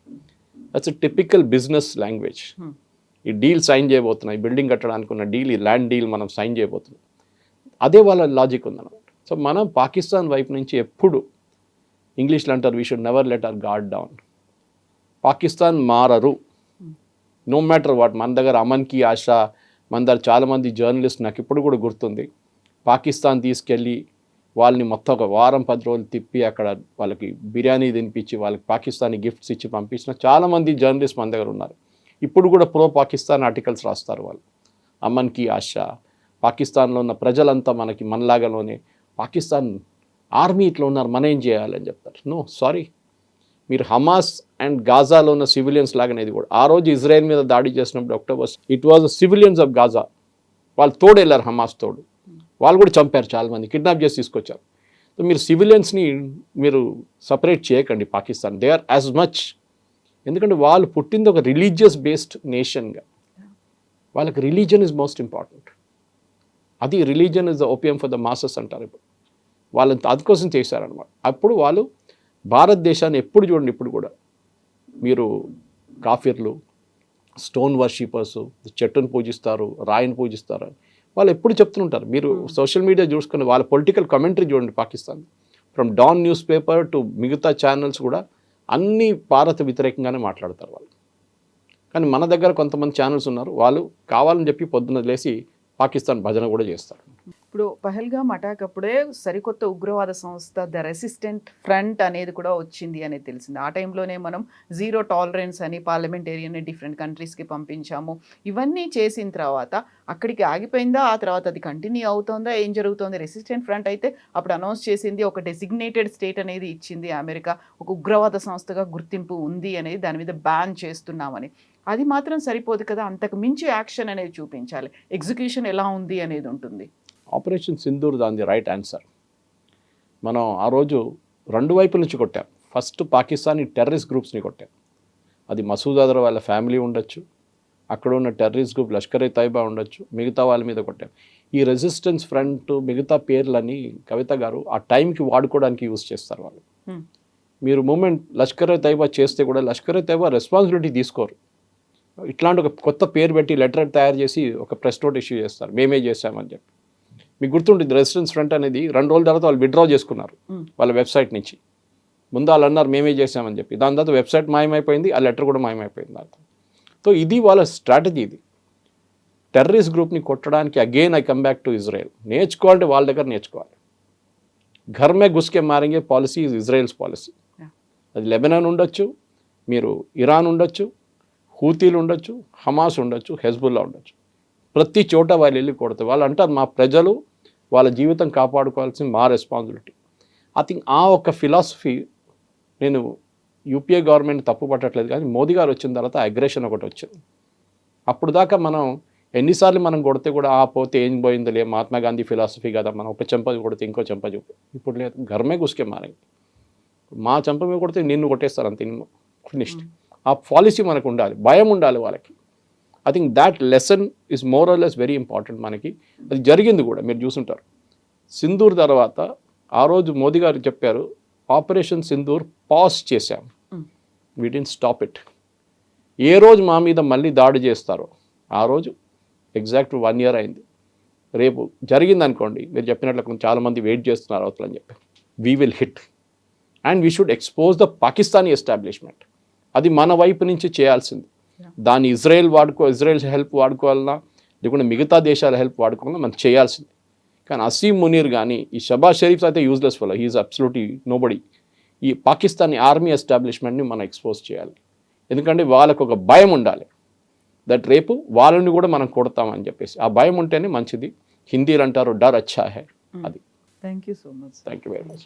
[SPEAKER 2] That's a typical business language. ఈ డీల్ సైన్ చేయబోతున్నాం, ఈ బిల్డింగ్ కట్టడానికి ఉన్న డీల్, ఈ ల్యాండ్ డీల్ మనం సైన్ చేయబోతున్నాం, అదే వాళ్ళ లాజిక్ ఉందన్నమాట. సో మనం పాకిస్తాన్ వైపు నుంచి ఎప్పుడు ఇంగ్లీష్లో అంటారు, we should never let our guard down. Pakistan మారరు, నో మ్యాటర్ వాట్. మన దగ్గర అమన్ కి ఆశా, మన దగ్గర చాలామంది జర్నలిస్ట్, నాకు ఇప్పుడు కూడా గుర్తుంది, పాకిస్తాన్ తీసుకెళ్ళి వాళ్ళని మొత్తం ఒక వారం 10 రోజులు తిప్పి అక్కడ వాళ్ళకి బిర్యానీ తినిపించి వాళ్ళకి పాకిస్తానీ గిఫ్ట్స్ ఇచ్చి పంపించిన చాలామంది జర్నలిస్ట్ మన దగ్గర ఉన్నారు. ఇప్పుడు కూడా ప్రో పాకిస్తాన్ ఆర్టికల్స్ రాస్తారు వాళ్ళు. అమన్ కి ఆశా, పాకిస్తాన్లో ఉన్న ప్రజలంతా మనలాగానే పాకిస్తాన్ ఆర్మీ ఇట్లా ఉన్నారు, మనం ఏం చేయాలని చెప్తారు. నో సారీ, మీరు హమాస్ అండ్ గాజాలో ఉన్న సివిలియన్స్ లాగానే ఇది కూడా. ఆ రోజు ఇజ్రాయెల్ మీద దాడి చేసినప్పుడు October, it was civilians of Gaza, వాళ్ళు తోడు వెళ్ళారు, హమాస్ తోడు, వాళ్ళు కూడా చంపారు చాలామంది, కిడ్నాప్ చేసి తీసుకొచ్చారు. సో మీరు సివిలియన్స్ని మీరు సపరేట్ చేయకండి Pakistan, they are as much. ఎందుకంటే వాళ్ళు పుట్టింది ఒక రిలీజియస్ బేస్డ్ నేషన్గా, వాళ్ళకి రిలీజన్ ఇస్ మోస్ట్ ఇంపార్టెంట్. అది religion is the opium for the masses అంటారు. ఇప్పుడు వాళ్ళని అందుకోసం చేశారనమాట. అప్పుడు వాళ్ళు భారతదేశాన్ని ఎప్పుడు చూడండి, ఇప్పుడు కూడా మీరు కాఫిర్లు, స్టోన్ వర్షిపర్స్, చెట్టును పూజిస్తారు, రాయిని పూజిస్తారు, వాళ్ళు ఎప్పుడు చెప్తుంటారు. మీరు సోషల్ మీడియా చూసుకుని వాళ్ళ పొలిటికల్ కమెంటరీ చూడండి, Pakistan from Dawn news paper to మిగతా ఛానల్స్ కూడా అన్నీ భారత వ్యతిరేకంగానే మాట్లాడతారు వాళ్ళు. కానీ మన దగ్గర కొంతమంది ఛానల్స్ ఉన్నారు, వాళ్ళు కావాలని చెప్పి పొద్దున్న లేసి పాకిస్తాన్ భజన కూడా చేస్తారు.
[SPEAKER 1] ఇప్పుడు పహల్గామ్ అటాక్ అప్పుడే సరికొత్త ఉగ్రవాద సంస్థ ద రెసిస్టెంట్ ఫ్రంట్ అనేది కూడా వచ్చింది అనేది తెలిసింది. ఆ టైంలోనే మనం జీరో టాలరెన్స్ అని పార్లమెంటేరియన్ని డిఫరెంట్ కంట్రీస్కి పంపించాము. ఇవన్నీ చేసిన తర్వాత అక్కడికి ఆగిపోయిందా, ఆ తర్వాత అది కంటిన్యూ అవుతుందా, ఏం జరుగుతుంది? రెసిస్టెంట్ ఫ్రంట్ అయితే అప్పుడు అనౌన్స్ చేసింది, ఒక డెసిగ్నేటెడ్ స్టేట్ అనేది ఇచ్చింది అమెరికా, ఒక ఉగ్రవాద సంస్థగా గుర్తింపు ఉంది అనేది, దాని మీద బ్యాన్ చేస్తున్నామని. అది మాత్రం సరిపోదు కదా, అంతకు మించి యాక్షన్ అనేది చూపించాలి. ఎగ్జిక్యూషన్ ఎలా ఉంది అనేది ఉంటుంది.
[SPEAKER 2] ఆపరేషన్ సింధూర్ దాని రైట్ ఆన్సర్. మనం ఆ రోజు 2 వైపుల నుంచి కొట్టాం. ఫస్ట్ పాకిస్తానీ టెర్రరిస్ట్ గ్రూప్స్ని కొట్టాం. అది మసూద్ అజర్ వాళ్ళ ఫ్యామిలీ ఉండొచ్చు, అక్కడ ఉన్న టెర్రరిస్ట్ గ్రూప్ లష్కర్ ఏ తైబా ఉండొచ్చు, మిగతా వాళ్ళ మీద కొట్టాం. ఈ రెసిస్టెన్స్ ఫ్రంట్ మిగతా పేర్లని కవిత గారు ఆ టైంకి వాడుకోవడానికి యూజ్ చేస్తారు వాళ్ళు. మీరు మూమెంట్ లష్కర్ ఏ తైబా చేస్తే కూడా లష్కర్ ఏ తైబా రెస్పాన్సిబిలిటీ తీసుకోరు. ఇట్లాంటి ఒక కొత్త పేరు పెట్టి లెటర్ తయారు చేసి ఒక ప్రెస్ నోట్ ఇష్యూ చేస్తారు, మేమే చేశామని చెప్పి. మీకు గుర్తుంటుంది, రెసిస్టెన్స్ ఫ్రంట్ అనేది 2 రోజుల తర్వాత వాళ్ళు విత్డ్రా చేసుకున్నారు వాళ్ళ వెబ్సైట్ నుంచి. ముందు వాళ్ళు అన్నారు మేమే చేశామని చెప్పి, దాని తర్వాత వెబ్సైట్ మాయమైపోయింది, ఆ లెటర్ కూడా మాయమైపోయింది దాంతో. సో ఇది వాళ్ళ స్ట్రాటజీ. ఇది టెర్రరిస్ట్ గ్రూప్ని కొట్టడానికి again I come back to Israel. నేర్చుకోవాలంటే వాళ్ళ దగ్గర నేర్చుకోవాలి. ఘర్ మే ఘుస్కే మారేంగే పాలసీ ఇస్ ఇజ్రాయెల్స్ పాలసీ. అది లెబనాన్ ఉండొచ్చు, మీరు ఇరాన్ ఉండొచ్చు, హూతీలు ఉండొచ్చు, హమాస్ ఉండొచ్చు, హెజ్బుల్లా ఉండొచ్చు, ప్రతి చోట వాళ్ళు వెళ్ళి కొడతారు. వాళ్ళు అంటారు మా ప్రజలు వాళ్ళ జీవితం కాపాడుకోవాల్సిన మా రెస్పాన్సిబిలిటీ. ఐ థింక్ ఆ ఒక ఫిలాసఫీ, నేను యూపీఏ గవర్నమెంట్ తప్పు పట్టట్లేదు, కానీ మోదీ గారు వచ్చిన తర్వాత అగ్రెషన్ ఒకటి వచ్చింది. అప్పుడు దాకా మనం ఎన్నిసార్లు మనం కొడితే కూడా పోతే ఏం పోయిందిలే, మహాత్మా గాంధీ ఫిలాసఫీ కదా, మనం ఒక చెంప కొడితే ఇంకో చెంప చూపి. ఇప్పుడు లేదు, ఘర్మే గుస్కే మారే, మా చెంప మీద కొడితే నిన్ను కొట్టేస్తారు అంతే, ఫినిష్డ్. ఆ పాలసీ మనకు ఉండాలి, భయం ఉండాలి వాళ్ళకి. I think that lesson is more or less very important మనకి. అది జరిగింది కూడా, మీరు చూసుంటారు. సింధూర్ తర్వాత ఆ రోజు మోదీ గారు చెప్పారు, ఆపరేషన్ సింధూర్ పాజ్ చేశాం, వీ డిడ్ంట్ స్టాప్ ఇట్. ఏ రోజు మా మీద మళ్ళీ దాడి చేస్తారో ఆ రోజు ఎగ్జాక్ట్ 1 year అయింది. రేపు జరిగింది అనుకోండి, మీరు చెప్పినట్లు చాలామంది వెయిట్ చేస్తున్నారు అవతలని చెప్పి, we will hit and we should expose the Pakistani establishment. అది మన వైపు నుంచి చేయాల్సింది. దాన్ని ఇజ్రాయెల్ హెల్ప్ వాడుకోవాలన్నా లేకుంటే మిగతా దేశాల హెల్ప్ వాడుకోవాలన్నా మనం చేయాల్సింది. కానీ అసీం మునీర్ కానీ ఈ షబాజ్ షరీఫ్స్ అయితే useless fellow, he's absolutely nobody. ఈ పాకిస్తానీ ఆర్మీ ఎస్టాబ్లిష్మెంట్ని మనం ఎక్స్పోజ్ చేయాలి. ఎందుకంటే వాళ్ళకు ఒక భయం ఉండాలి, దట్ రేపు వాళ్ళని కూడా మనం కొడతామని చెప్పేసి. ఆ భయం ఉంటేనే మంచిది. హిందీలో అంటారు డర్ అచ్చా హై. అది.
[SPEAKER 1] Thank you so much.
[SPEAKER 2] Thank you very much.